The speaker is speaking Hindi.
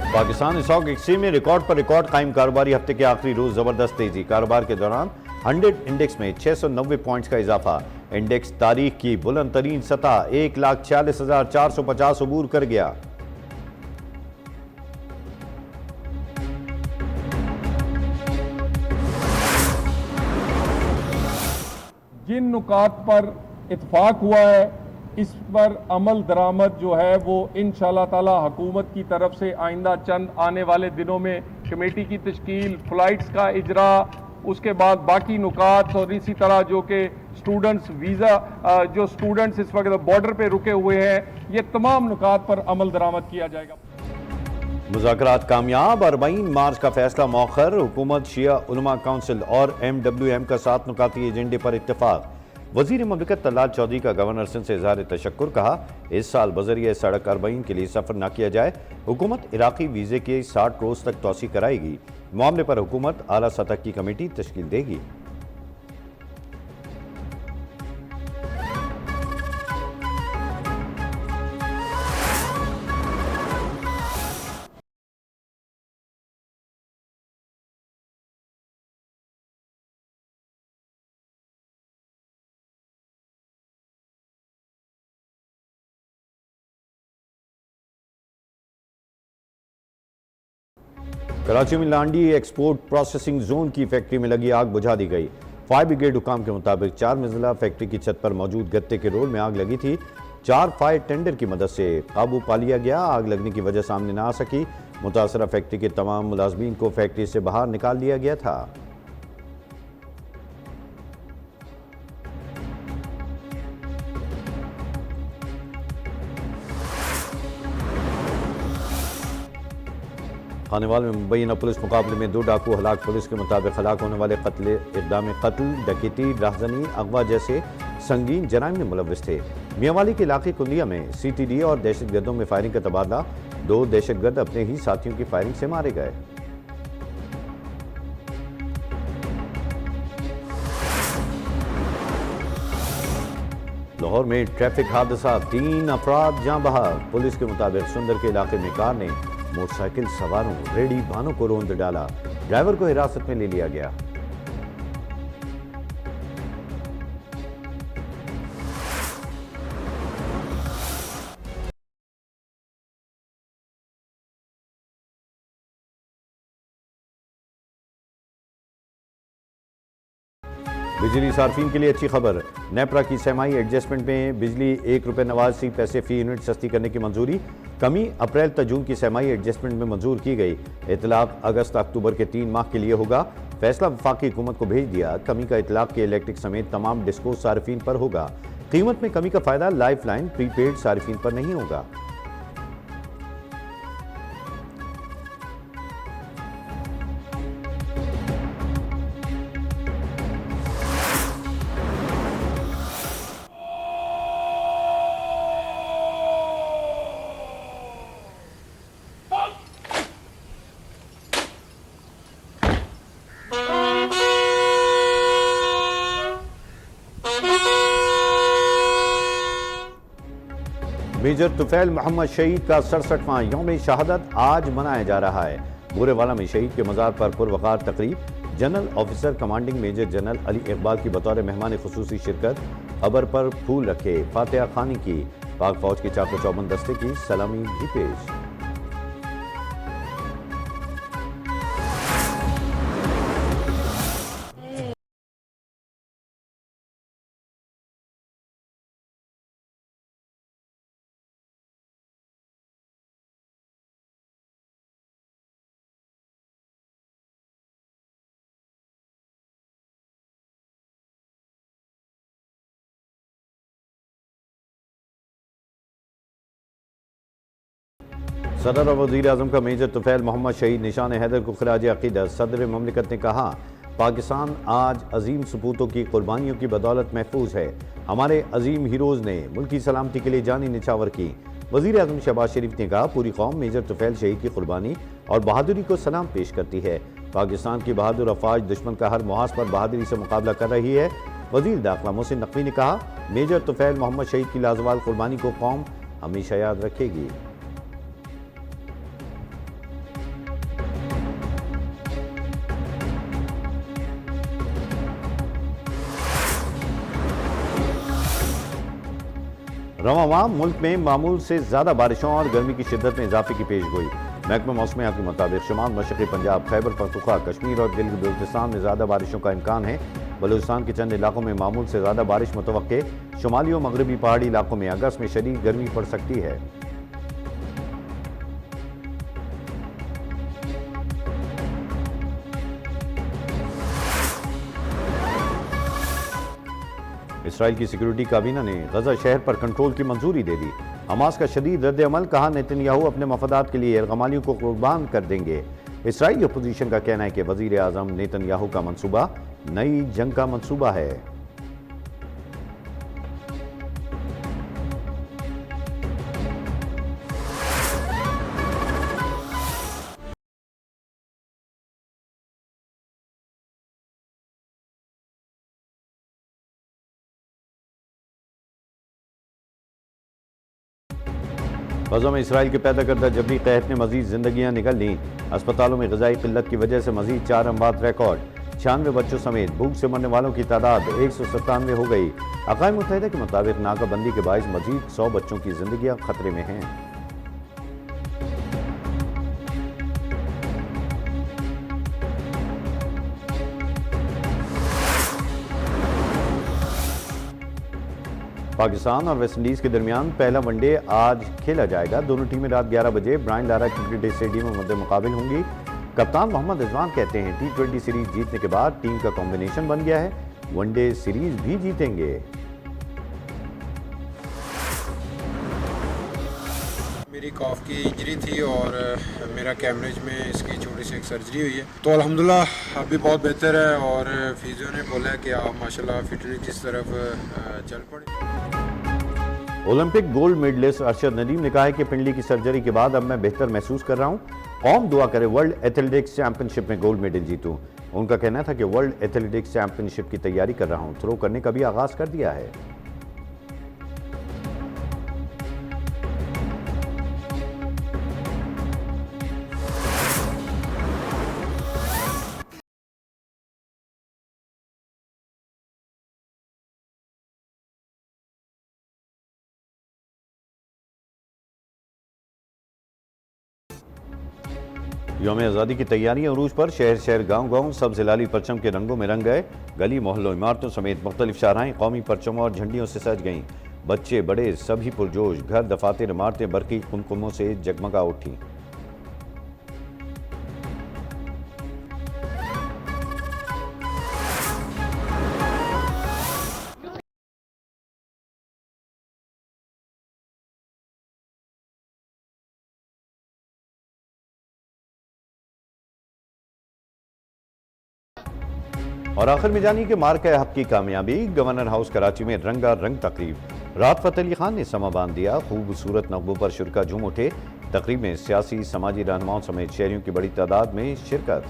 पाकिस्तान स्टॉक एक्सचेंज में रिकॉर्ड पर रिकॉर्ड कायम। कारोबारी हफ्ते के आखिरी रोज जबरदस्त तेजी। कारोबार के दौरान 100 इंडेक्स में 690 पॉइंट्स का इजाफा। इंडेक्स तारीख की बुलंद तरीन सतह 1,46,450 अबूर कर गया। जिन नुकात पर इत्फाक हुआ है इस पर अमल दरामद जो है वो इंशाअल्लाह ताला हुकूमत की तरफ से आइंदा चंद आने वाले दिनों में कमेटी की तश्कील, फ्लाइट्स का इजरा, उसके बाद बाकी नुकात और इसी तरह जो कि स्टूडेंट्स वीज़ा जो स्टूडेंट्स इस वक्त बॉर्डर पे रुके हुए हैं, ये तमाम नुकात पर अमल दरामद किया जाएगा। मुज़ाकरात कामयाब। 40 मार्च का फैसला मौखर। हुकूमत, शिया उलमा काउंसिल और MWM का 7 नुकाती एजेंडे पर इत्तेफाक। वजीर ममलिकत तलाल चौधरी का गवर्नर सिंध से इजहार तशक्कुर। कहा, इस साल बजरिए सड़क 40 के लिए सफर न किया जाए। हुकूमत इराकी वीजे के 60 रोज तक तोसी कराएगी। मामले पर हुकूमत आला सतह की कमेटी तश्कील देगी। कराची में लांडी एक्सपोर्ट प्रोसेसिंग जोन की फैक्ट्री में लगी आग बुझा दी गई। फायर ब्रिगेड हुकाम के मुताबिक 4 मंजिला फैक्ट्री की छत पर मौजूद गत्ते के रोल में आग लगी थी। 4 फायर टेंडर की मदद से काबू पा लिया गया। आग लगने की वजह सामने न आ सकी। मुतासरा फैक्ट्री के तमाम मुलाजमीन को फैक्ट्री से बाहर निकाल दिया गया था। खानेवाल में मुबैना पुलिस मुकाबले में 2 डाकू हलाक। पुलिस के मुताबिक हलाक होने वाले इक़दाम कत्ल, डकैती, राहजनी, अगवा जैसे संगीन जराइम में मुलव्विस थे। मियांवाली के इलाके कुंदिया में CTD और दहशतगर्दों में फायरिंग का तबादला। 2 दहशतगर्द अपने ही साथियों की फायरिंग से मारे गए। लाहौर में ट्रैफिक हादसा, 3 अफराद जाँ बहक। पुलिस के मुताबिक सुंदर के इलाके में कार ने मोटरसाइकिल सवारों रेडी वाहनों को रौंद डाला। ड्राइवर को हिरासत में ले लिया गया। बिजली सार्फिन के लिए अच्छी खबर। नेपरा की सेमाई एडजस्टमेंट में बिजली ₹1.89 फी यूनिट सस्ती करने की मंजूरी। कमी अप्रैल तक जून की सेमाई एडजस्टमेंट में मंजूर की गई। इतलाक अगस्त अक्टूबर के 3 माह के लिए होगा। फैसला वफाकी हुकूमत को भेज दिया। कमी का इतलाक के इलेक्ट्रिक समेत तमाम डिस्को सार्फिन पर होगा। कीमत में कमी का फायदा लाइफ लाइन प्रीपेड सार्फिन पर नहीं होगा। मेजर तुफैल मोहम्मद शहीद का 67वां यौम शहादत आज मनाया जा रहा है। बूरेवाला में शहीद के मज़ार पर पुरवकार तकरीब। General officer commanding major general Ali Iqbal की बतौर मेहमान खुसूसी शिरकत। कब्र पर फूल रखे, फातिहा खानी की। पाक फौज के चाको चौबंद दस्ते की सलामी भी पेश। सदर और वज़ीर आज़म का मेजर तुफैल मोहम्मद शहीद निशान हैदर को खिराज अक़ीदत। सदर ममलिकत ने कहा, पाकिस्तान आज अजीम सपूतों की कुर्बानियों की बदौलत महफूज है। हमारे अजीम हीरोज़ ने मुल्क की सलामती के लिए जानी निछावर की। वज़ीर आज़म शहबाज शरीफ ने कहा, पूरी कौम मेजर तुफैल शहीद की कुर्बानी और बहादुरी को सलाम पेश करती है। पाकिस्तान की बहादुर अफवाज दुश्मन का हर मुहाज पर बहादुरी से मुकाबला कर रही है। वज़ीर दाखिला मोहसिन नकवी ने कहा, मेजर तुफैल मोहम्मद शहीद की लाजवाल कुर्बानी को कौम हमेशा याद रखेगी। रवां माह मुल्क में मामूल से ज़्यादा बारिशों और गर्मी की शिद्दत में इजाफे की पेश गोई। महकमा मौसमियात के मुताबिक शुमाल मशरक़ी पंजाब, खैबर पख्तूनख्वा, कश्मीर और गिलगित बल्तिस्तान में ज़्यादा बारिशों का इम्कान है। बलूचिस्तान के चंद इलाकों में मामूल से ज़्यादा बारिश मुतवक्के। शुमाली और मगरबी पहाड़ी इलाकों में अगस्त में शदीद गर्मी पड़ सकती है। इसराइल की सिक्योरिटी काबीना ने गजा शहर पर कंट्रोल की मंजूरी दे दी। हमास का शदीद रद्द अमल, कहा नेतन्याहू अपने मफादात के लिए यरगमालियों को कुर्बान कर देंगे। इसराइली अपोजिशन का कहना है कि वजीर आजम नेतन्याहू का मंसूबा नई जंग का मंसूबा है। गज़ा में इसराइल के पैदा करदा जबरी कहत ने मजीद जिंदगियां निकल लीं। अस्पतालों में ग़िज़ाई किल्लत की वजह से मजीद 4 अमवात रिकॉर्ड। 96 बच्चों समेत भूख से मरने वालों की तादाद 197 हो गई। अक़वाम मुत्तहिदा के मुताबिक नाकाबंदी के बाइस मजीद 100 बच्चों की जिंदगियां खतरे में हैं। पाकिस्तान और वेस्टइंडीज़ के दरमियान पहला वनडे आज खेला जाएगा। दोनों टीमें रात 11 बजे ब्रायन लारा क्रिकेट स्टेडियम में मुद्दे मुकाबिल होंगी। कप्तान मोहम्मद रिजवान कहते हैं T20 सीरीज जीतने के बाद टीम का कॉम्बिनेशन बन गया है, वनडे सीरीज भी जीतेंगे। मेरी कॉफ की इंजरी थी और मेरा कैमरेज में इसकी छोटी सी एक सर्जरी हुई है, तो अल्हम्दुलिल्लाह अभी बहुत बेहतर है और फिजियो ने बोला है कि आप माशाल्लाह फिटनेस की तरफ चल पड़े। Olympic gold medallist Arshad Nadeem ने कहा है कि पिंडली की सर्जरी के बाद अब मैं बेहतर महसूस कर रहा हूं। कौम दुआ करे वर्ल्ड एथलेटिक्स चैंपियनशिप में गोल्ड मेडल जीतूं। उनका कहना था कि वर्ल्ड एथलेटिक्स चैंपियनशिप की तैयारी कर रहा हूं, थ्रो करने का भी आगाज कर दिया है। यौम आज़ादी की तैयारियां अरूज पर। शहर शहर गांव गांव सब जिलाली परचम के रंगों में रंग गए। गली मोहल्लों इमारतों समेत मुख्तलिफ शाहराएं कौमी परचमों और झंडियों से सज गईं। बच्चे बड़े सभी पुरजोश। घर, दफातर, इमारतें बरकी कुमकुमों से जगमगा उठी। और आखिर में जानिए कि मार्का हक की कामयाबी। गवर्नर हाउस कराची में रंगा रंग तकरीब। रात फ़तेह अली खान ने समा बांध दिया। खूबसूरत नगमों पर शुरका झूम उठे। तकरीब में सियासी समाजी रहनुमाओं समेत शहरियों की बड़ी तादाद में शिरकत।